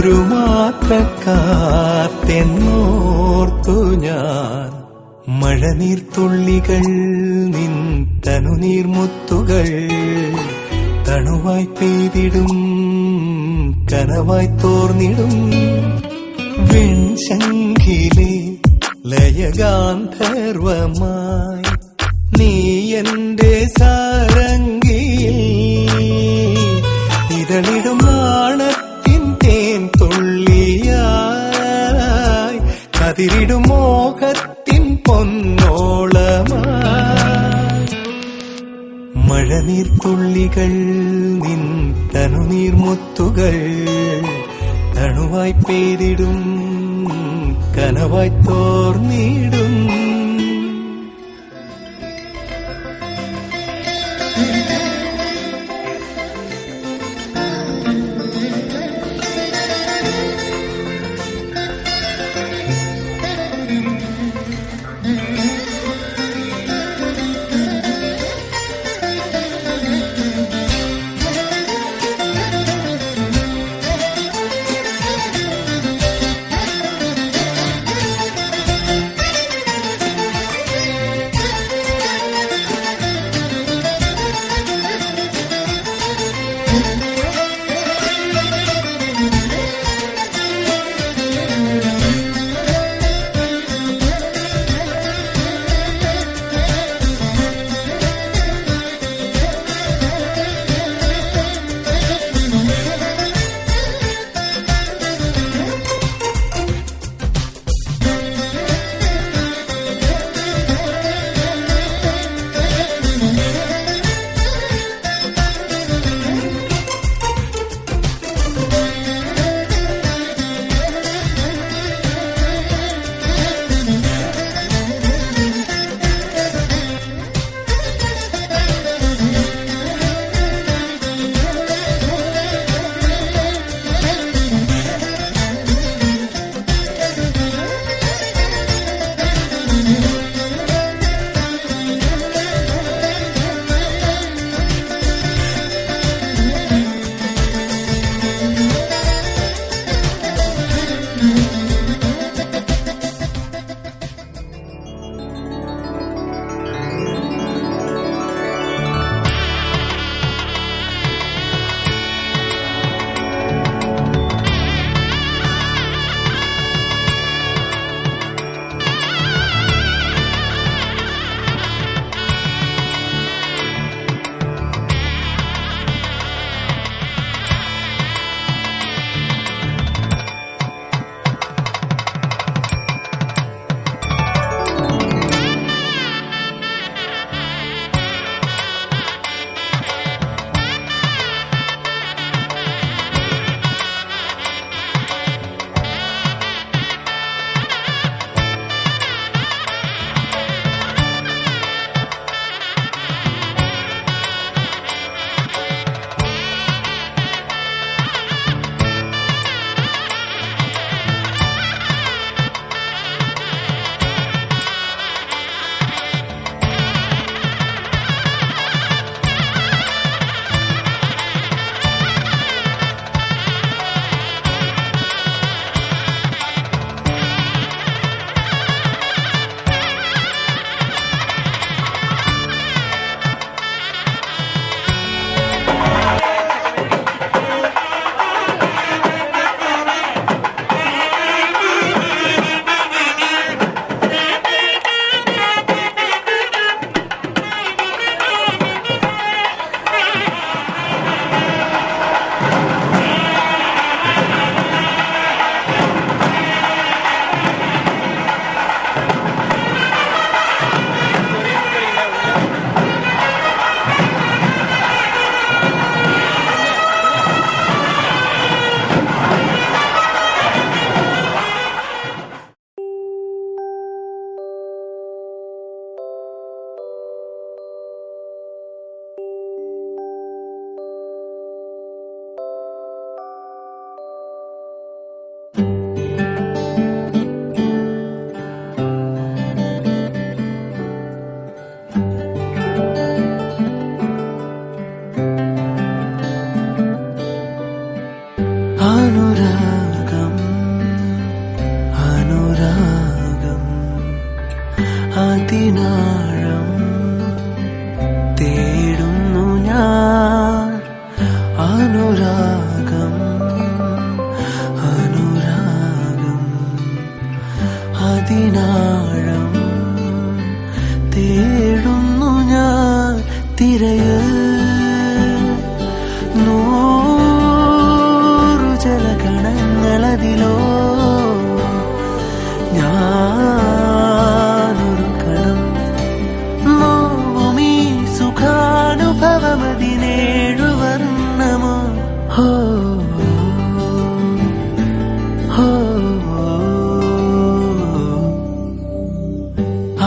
ഒരു മാത്ര കാത്തെന്നോർത്തു ഞാൻ. മഴനീർത്തുള്ളികൾ നിൻ തനുനീർമുത്തുകൾ തണുവായി പെയ്തിടും കനവായി തോർന്നിടും. വെൺശങ്കിലെ ലയഗാന്ധർവമായി നീ എന്റെ സാരംഗിയിൽ ഇതളിടും നാണത്തിൻ തേൻ തുള്ളിയായി കതിരിടും മോഹത്തിൻ പൊന്നോളമായി. മഴനീർത്തുള്ളികൾ നിൻ തനുനീർമുത്തുകൾ തണുവായി പെയ്തിടും കനവായി തോർന്നിടും.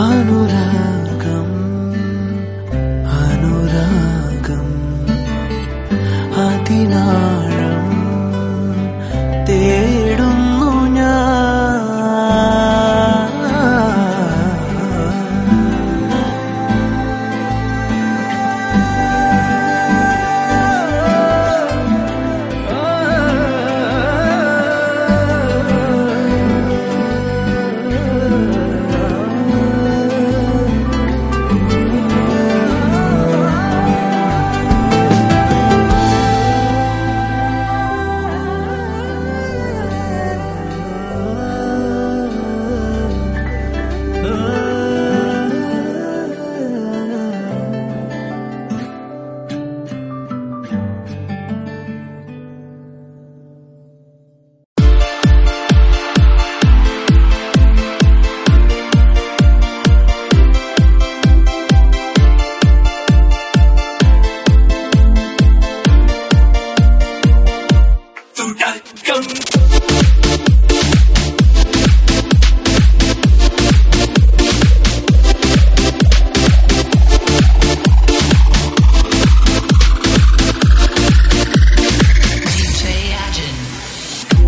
അനുരാഗം അനുരാഗം അതിനാഴം തേടുന്നു ഞാൻ.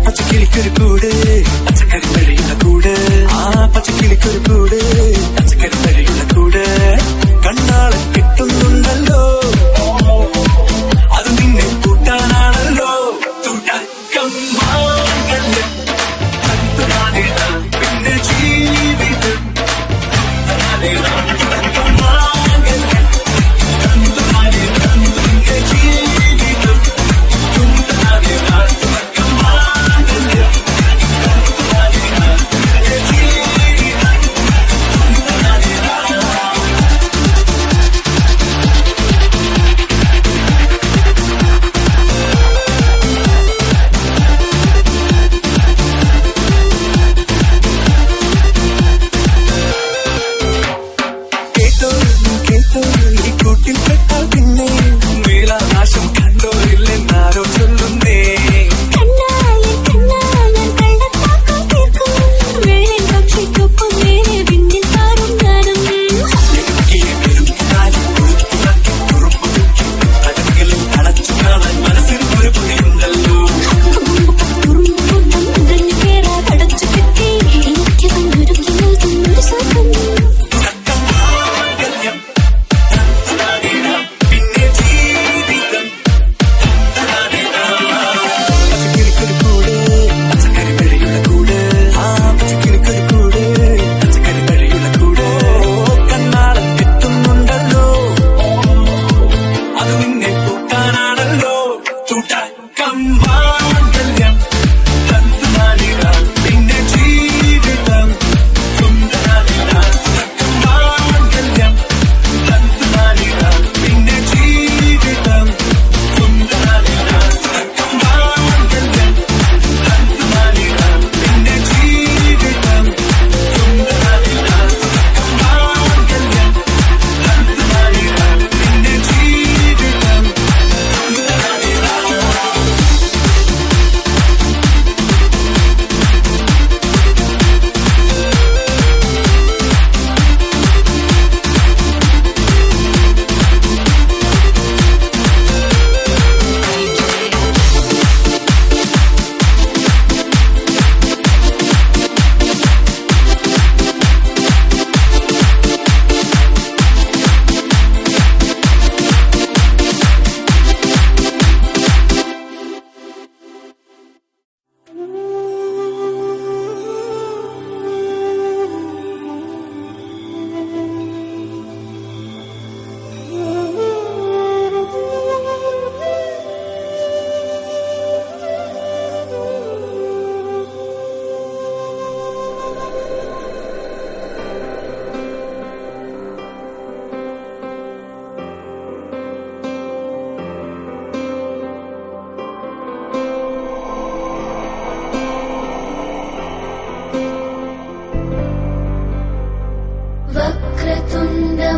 പച്ചക്കിളിക്കൊരു കൂട് പച്ചക്കറി വഴിയുള്ള കൂട്, ആ പച്ചക്കിളിക്കൊരു കൂട് പച്ചക്കറി വഴിയുള്ള കൂട്. കണ്ണാളെ കിട്ടുന്നുണ്ടല്ലോ, അത് നിന്നെ കൂട്ടാനാണല്ലോ. തുടക്കം മാംഗല്യം പിന്നെ ജീവിതം തുടക്കം മാംഗല്യം പിന്നെ ജീവിതം ഈ കൂട്ടിൽ പെട്ടാൽ പിന്നെ നീലാകാശം കണ്ടോരില്ലെന്നാരോ ചൊല്ലുന്നേ. മനസ്സിൽ ഒരു പൊടിയുണ്ടല്ലോ.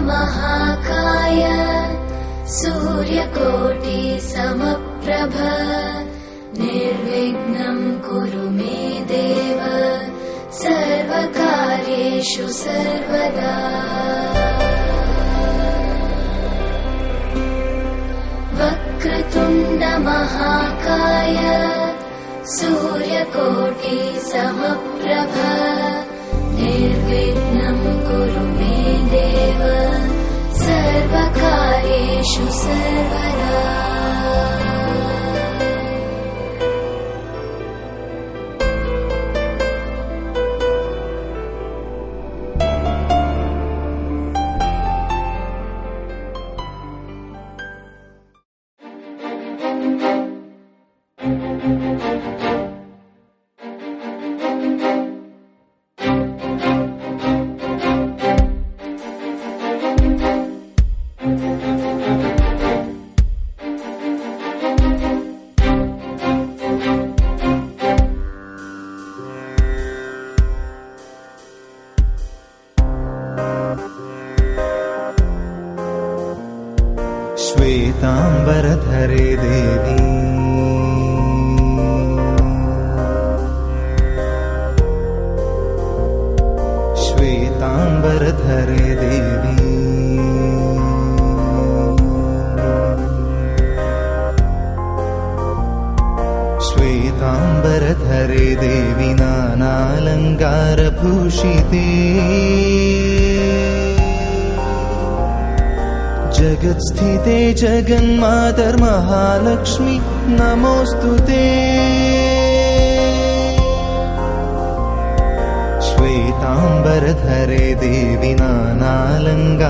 महाकाय सूर्यकोटि समप्रभ समप्रभ निर्विघ्नं कुरु मे देव सर्वकार्येषु सर्वदा। वक्रतुण्ड महाकाय सूर्यकोटि समप्रभ निर्विघ्नं कुरु मे देव सर्वकार्येषु सर्वदा। श्वेतांबरधरे देवी श्वेतांबरधरे देवी श्वेतांबरधरे देवी नानालंकारभूषिते जगत्स्थिते जगन्मातर्महालक्ष्मी नमोऽस्तुते। श्वेतांबरधरे देवी नानालंकारभूषिते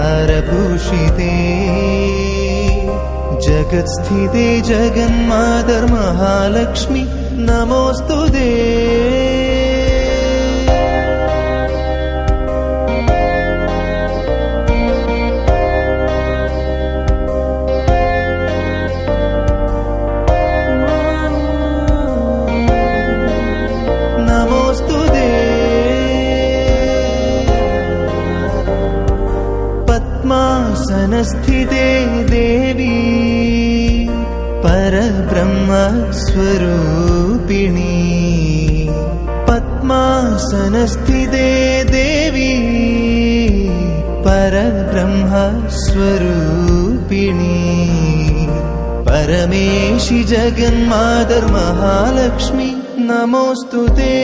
जगत्स्थिते जगन्मातर्महालक्ष्मी नमोऽस्तुते। पद्मासनस्थिते देवी परब्रह्मस्वरूपिणी पद्मासनस्थिते देवी परब्रह्मस्वरूपिणी परमेशि जगन्मातर्महालक्ष्मी नमोऽस्तुते।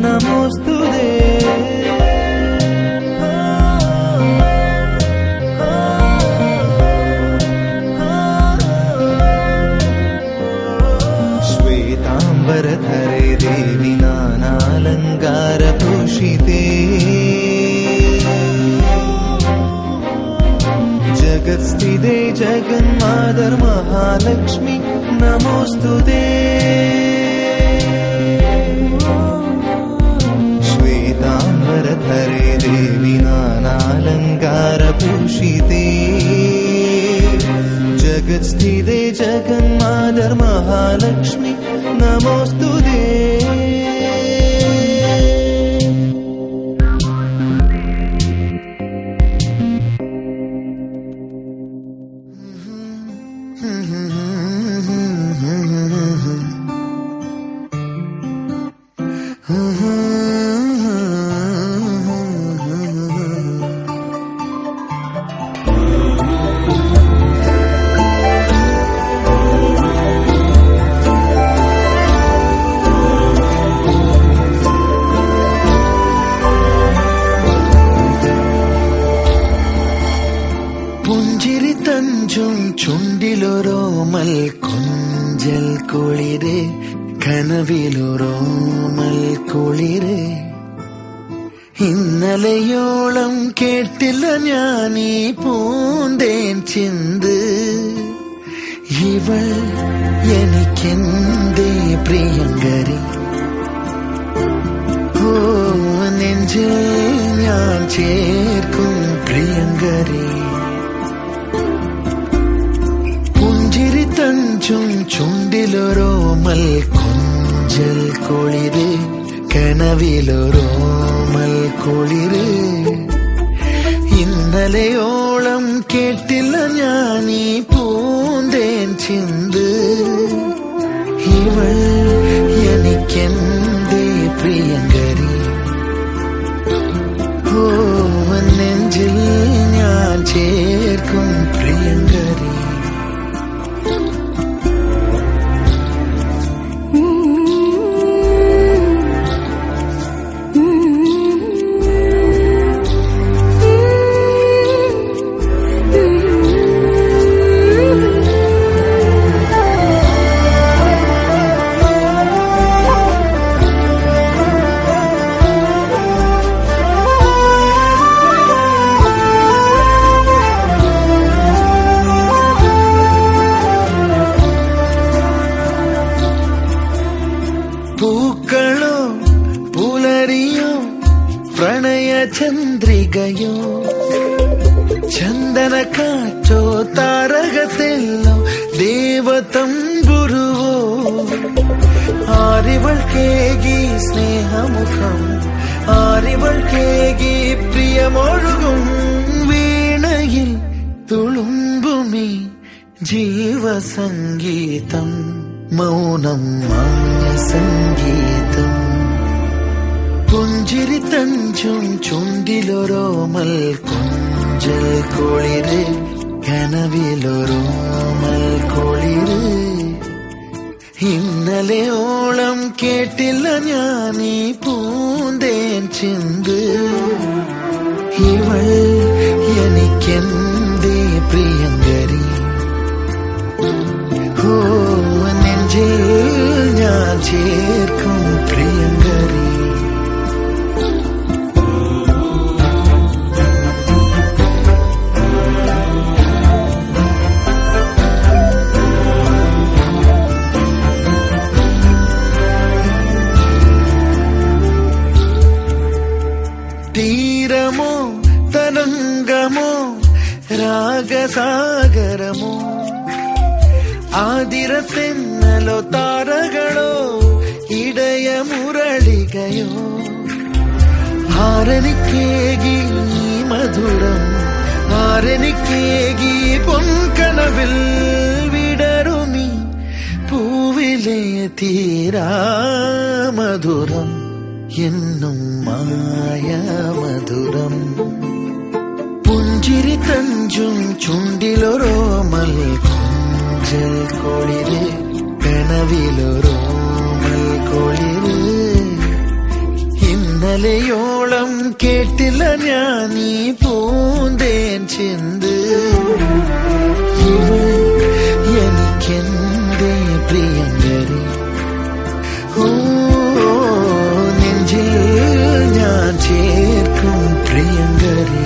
नमोऽस्तुते। श्वेतांबरधरे देवी नानालंकारभूषिते जगत्स्थिते जगन्मातर्महालक्ष्मी नमोऽस्तुते। श्वेतांबरधरे देवी नानालंकारभूषिते जगत्स्थिते जगन्मातर्महालक्ष्मी नमोऽस्तुते। ചുണ്ടിലൊരോമൽ കൊഞ്ചൽ കുളിര് കനവിലൊരോമൽ കുളിര് ഇന്നലെയോളം കേട്ടില്ല ഞാനീ പൂന്തേൻ ചിന്ത് ഇവൾ എനിക്കെന്തേ പ്രിയങ്കരി ഓ നെഞ്ചിൽ ഞാൻ ചേർക്കും പ്രിയങ്കരി തഞ്ചും ചുണ്ടിലൊരോമൽ കൊഞ്ചൽ കുളിര് കനവിലൊരോമൽ കുളിര് ഇന്നലെയോളം കേട്ടില്ല ഞാൻ ഈ പൂന്തേൻ ചിന്ത്. ഇവൾ എനിക്കെന്തേ പ്രിയങ്കരി, ഓ നെഞ്ചിൽ ഞാൻ ചേർക്കും പ്രിയങ്കരി. പൂക്കളോ പുലരിയോ പ്രണയചന്ദ്രികയോ ചന്ദന കാറ്റോ താരകത്തെല്ലോ ദേവതമ്പുരുവോ ആരിവൾ കേകി സ്നേഹമുഖം ആരിവൾ കേകി പ്രിയമൊഴുകും വീണയിൽ തുളുമ്പുമീ ജീവസംഗീതം മൗനം മാഞ്ഞ സംഗീതം. പുഞ്ചിരി തഞ്ചും ചുണ്ടിലൊരോമൽ കൊഞ്ചൽ കുളിര് കനവിലൊരോമൽ കുളിര്. ഇന്നലെയോളം കേട്ടില്ല ഞാൻ ഈ പൂന്തേൻ ചിന്ത്. ഇവൾ എനിക്കെന്തേ പ്രിയങ്കരി, ഓ നെഞ്ചിൽ ഞാൻ ചേർക്കും പ്രിയങ്കരി. തീരമോ തരംഗമോ രാഗസാഗരമോ ആതിരത്തെന്നലോ താരകളോ ഇടയ മുരളികയോ ആരനിക്കേകി മധുരം ആരനിക്കേകി പൊൻകനവിൽ വിടരുമി പൂവിലെ തീരാ മധുരം എന്നും മായ മധുരം. പുഞ്ചിരി തഞ്ചും ചുണ്ടിലൊരോമൽ കൊഞ്ചൽ കുളിര് കനവിലൊരോമൽ കുളിര്. ഇന്നലെയോളം കേട്ടില്ല ഞാൻ ഈ പൂന്തേൻ ചിന്ത്. ഇവൾ എനിക്കെന്തേ പ്രിയങ്കരി, ഓ നെഞ്ചിൽ ഞാൻ ചേർക്കും പ്രിയങ്കരി.